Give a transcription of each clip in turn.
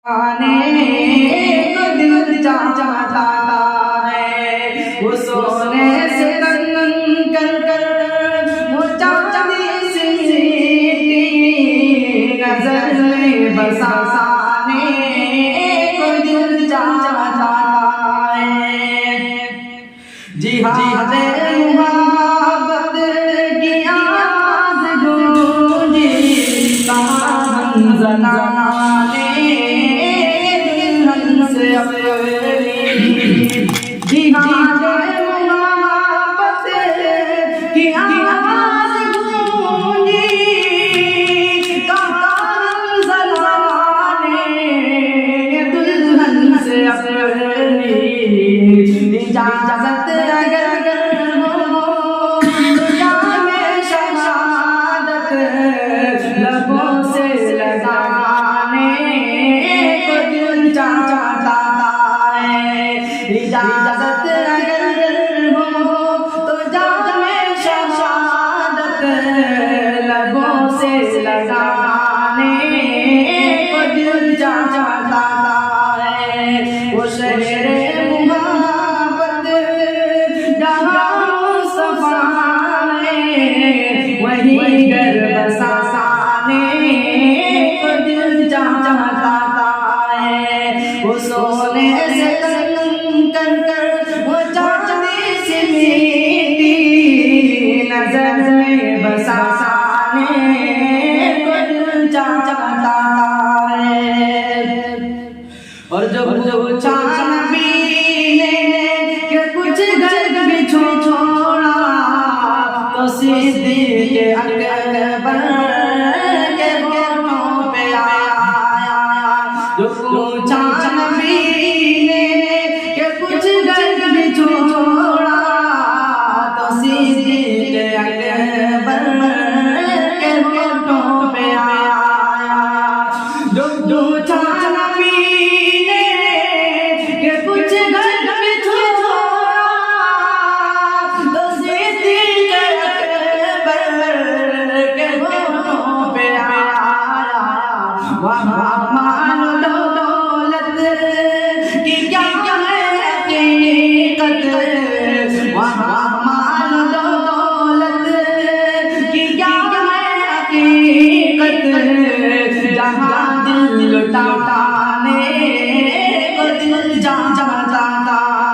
आने को दिल चाहता है, वो सोने से तन कर कर वो चांदी सी नजर में बसाने को दिल चाहता है। जिहाद मुहब्बत की आवाज़ गूंजी ज़नाने दुल्हन से अपनी। जिहाद मुहब्बत की आवाज़ गूंजी ज़नाने दुल्हन से अपनी। इजाज़त अगर हो जामे शहादत लबों से लगाने को दिल चाहता है। इजाज़त अगर हो तो जामे शहादत लबों से लगाने को दिल चाहता है। वो शहर वहीं घर बसाने को दिल चाहता है। वो सोने से तन कर कर वो चांदी सी मीठी नजर में बसाने को दिल चाहता है। और जो चांद भी के कुछ घर भी छोड़ा तो सिद्दीक़ अकबर के होठों पे आया। जो चांद भी के कुछ घर भी छोड़ा तो सिद्दीक़ अकबर के होठों पे आया। जो चांद भी के कुछ घर भी छोड़ा तो सिद्दीक़ वहाँ माल दौलत की क्या है हकीकत। वहाँ माल दौलत की क्या है हकीकत। जहाँ दिल लुटाने को दिल चाहता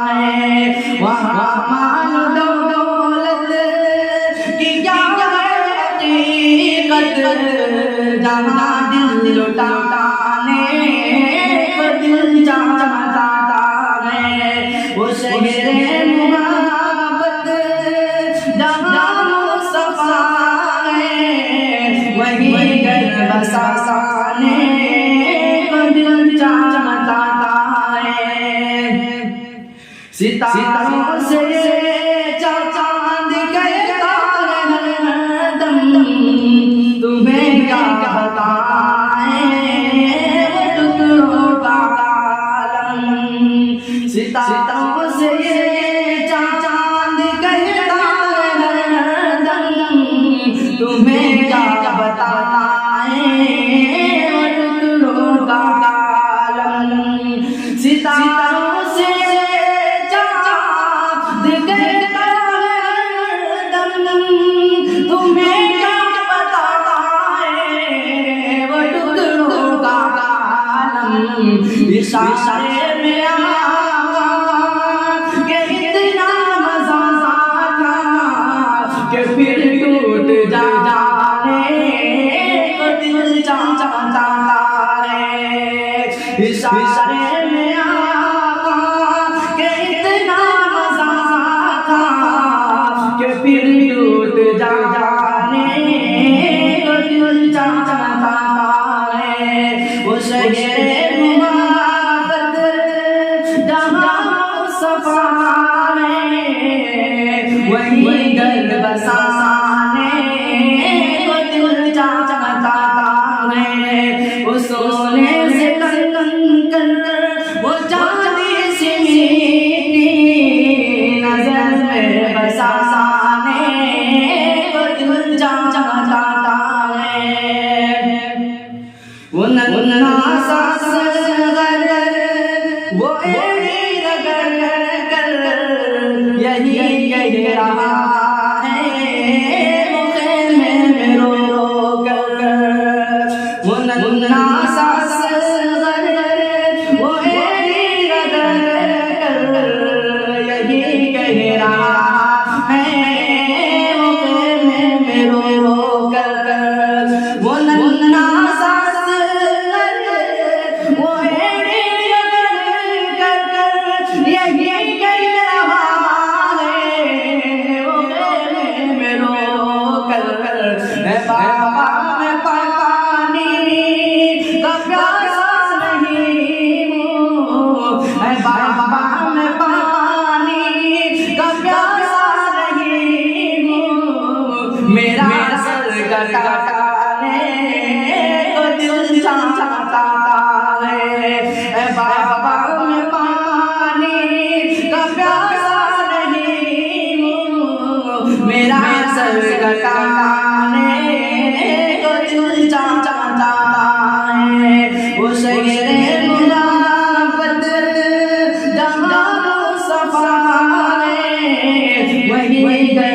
है, वहाँ माल दौलत की क्या है हकीकत। जहाँ दिल लुटाने को दिल चाहता है। वो शहर मुहब्बत जहाँ मुस्तफा है, वहीं घर बसाने को दिल चाहता है। सितारों से चांद कहता है दम तुम्हें क्या बताएं वो टुकड़ों का आलम। सितारों से चांद कहता है दम तुम्हें क्या बताएं वो टुकड़ों का आलम। सितारों से चांद कहता है दम तुम्हें क्या इशारे में आका के इतना मजा था कि फिर टूट जाने को दिल चाहता है। इशारे में आका के इतना मजा था कि फिर टूट जाने को दिल चाहता है। वो शहर वहीं घर बसाने को दिल चाहता है। वो सोने से तन कर वो चांदी सी मीठी नजर में बसाने को दिल चाहता है। वो नन्हा सा वही गए